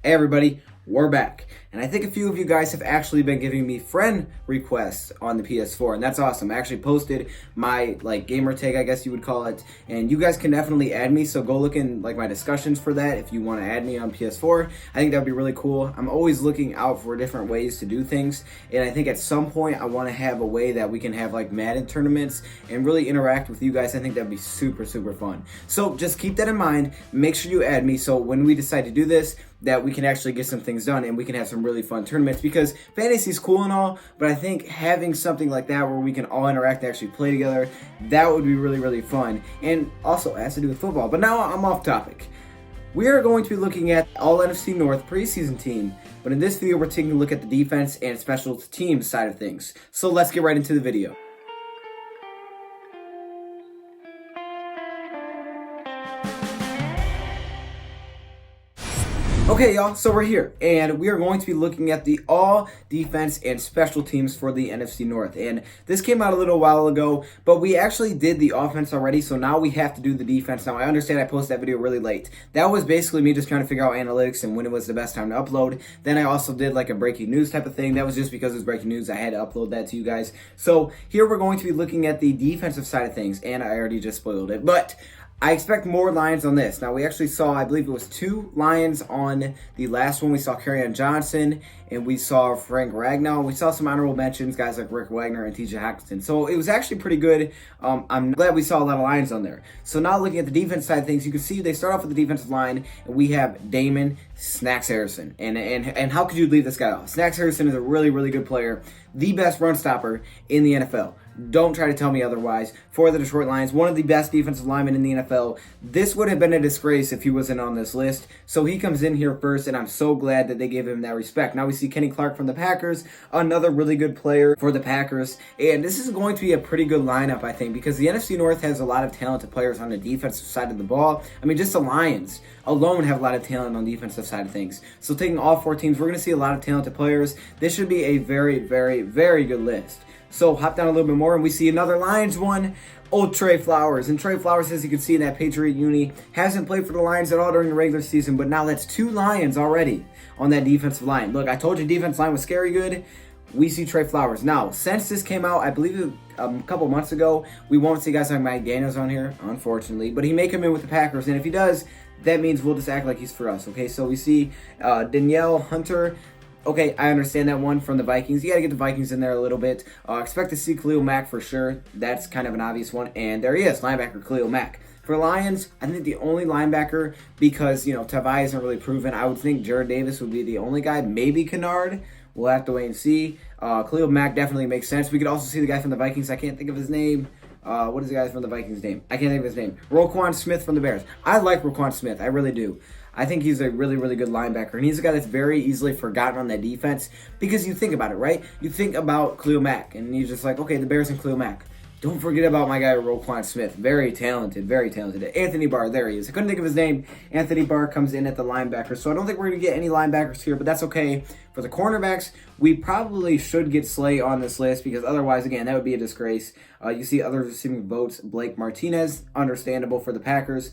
Hey everybody, we're back. And I think a few of you guys have actually been giving me friend requests on the PS4, and that's awesome. I actually posted my gamer tag, I guess you would call it, and you guys can definitely add me, so go look in my discussions for that if you want to add me on PS4. I think that would be really cool. I'm always looking out for different ways to do things, and I think at some point I want to have a way that we can have Madden tournaments and really interact with you guys. I think that'd be super fun. So just keep that in mind. Make sure you add me so when we decide to do this, that we can actually get some things done and we can have some really fun tournaments, because fantasy is cool and all, but I think having something like that where we can all interact and actually play together, that would be really fun, and also has to do with football. But now I'm off topic. We are going to be looking at all NFC North preseason team, but in this video we're taking a look at the defense and special teams side of things. So let's get right into the video. Okay, y'all, so we're here, and we are going to be looking at the all defense and special teams for the NFC North. And this came out a little while ago, but we actually did the offense already, so now we have to do the defense. Now, I understand I posted that video really late. That was basically me just trying to figure out analytics and when it was the best time to upload. Then I also did a breaking news type of thing. That was just because it was breaking news. I had to upload that to you guys. So here we're going to be looking at the defensive side of things, and I already just spoiled it, but I expect more Lions on this. Now, we actually saw, I believe it was 2 Lions on the last one. We saw Kerryon Johnson, and we saw Frank Ragnow. We saw some honorable mentions, guys like Rick Wagner and TJ Hockenson. So it was actually pretty good. I'm glad we saw a lot of Lions on there. So now looking at the defense side of things, you can see they start off with the defensive line, and we have Damon Snacks Harrison. And how could you leave this guy off? Snacks Harrison is a really good player, the best run stopper in the NFL. Don't try to tell me otherwise. For the Detroit Lions, one of the best defensive linemen in the NFL. This would have been a disgrace if he wasn't on this list. So he comes in here first, and I'm so glad that they gave him that respect. Now we see Kenny Clark from the Packers, another really good player for the Packers. And this is going to be a pretty good lineup, I think, because the NFC North has a lot of talented players on the defensive side of the ball. I mean, just the Lions alone have a lot of talent on the defensive side of things. So taking all 4 teams, we're going to see a lot of talented players. This should be a very good list. So hop down a little bit more, and we see another Lions one, old Trey Flowers. And Trey Flowers, as you can see in that Patriot uni, hasn't played for the Lions at all during the regular season, but now that's 2 Lions already on that defensive line. Look, I told you defense line was scary good. We see Trey Flowers. Now, since this came out, I believe a couple months ago, we won't see guys like Mike Daniels on here, unfortunately, but he may come in with the Packers, and if he does, that means we'll just act like he's for us, okay? So we see Danielle Hunter. Okay, I understand that one from the Vikings. You got to get the Vikings in there a little bit. Expect to see Khalil Mack for sure. That's kind of an obvious one. And there he is, linebacker Khalil Mack. For Lions, I think the only linebacker, because, Tavai isn't really proven, I would think Jared Davis would be the only guy. Maybe Kennard. We'll have to wait and see. Khalil Mack definitely makes sense. We could also see the guy from the Vikings. I can't think of his name. What is the guy from the Vikings' name? I can't think of his name. Roquan Smith from the Bears. I like Roquan Smith. I really do. I think he's a really good linebacker, and he's a guy that's very easily forgotten on that defense, because you think about it, right? You think about Khalil Mack, and you're just like, okay, the Bears and Khalil Mack. Don't forget about my guy Roquan Smith. Very talented. Anthony Barr, there he is. I couldn't think of his name. Anthony Barr comes in at the linebacker, so I don't think we're going to get any linebackers here, but that's okay. For the cornerbacks, we probably should get Slay on this list, because otherwise, again, that would be a disgrace. You see other receiving votes, Blake Martinez, understandable for the Packers.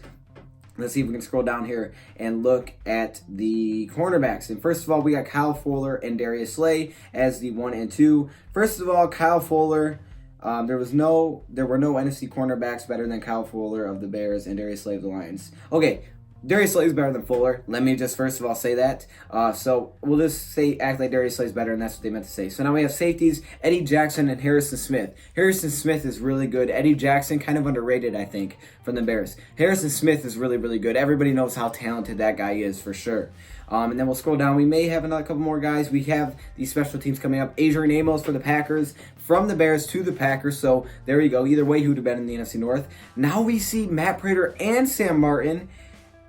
Let's see if we can scroll down here and look at the cornerbacks. And first of all, we got Kyle Fuller and Darius Slay as the 1 and 2. First of all, Kyle Fuller, there were no NFC cornerbacks better than Kyle Fuller of the Bears and Darius Slay of the Lions. Okay, Darius Slay is better than Fuller. Let me just first of all say that. So we'll just act like Darius Slay is better, and that's what they meant to say. So now we have safeties, Eddie Jackson and Harrison Smith. Harrison Smith is really good. Eddie Jackson, kind of underrated, I think, from the Bears. Harrison Smith is really good. Everybody knows how talented that guy is, for sure. And then we'll scroll down. We may have another couple more guys. We have these special teams coming up. Adrian Amos for the Packers, from the Bears to the Packers. So there you go. Either way, he would have been in the NFC North. Now we see Matt Prater and Sam Martin.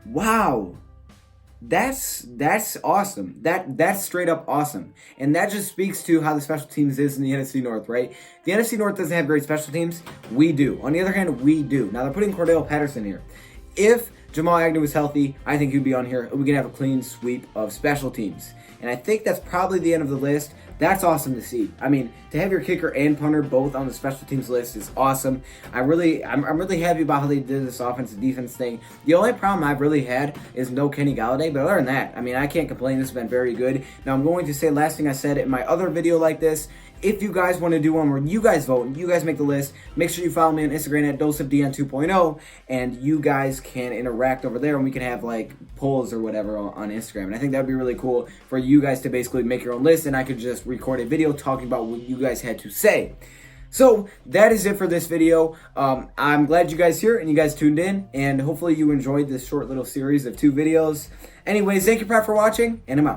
Wow, that's awesome. That's straight up awesome, and that just speaks to how the special teams is in the NFC North, right? The NFC North doesn't have great special teams. We do. On the other hand, we do. Now they're putting Cordell Patterson here. If Jamal Agnew was healthy, I think he'd be on here. We can have a clean sweep of special teams. And I think that's probably the end of the list. That's awesome to see. I mean, to have your kicker and punter both on the special teams list is awesome. I'm really happy about how they did this offensive defense thing. The only problem I've really had is no Kenny Galladay, but other than that, I mean, I can't complain. This has been very good. Now, I'm going to say last thing I said in my other video like this. If you guys want to do one where you guys vote and you guys make the list, make sure you follow me on Instagram at DoseOfDion 2.0, and you guys can interact over there, and we can have like polls or whatever on Instagram. And I think that would be really cool for you guys to basically make your own list, and I could just record a video talking about what you guys had to say. So that is it for this video. I'm glad you guys here and you guys tuned in, and hopefully you enjoyed this short little series of 2 videos. Anyways, thank you for watching, and I'm out.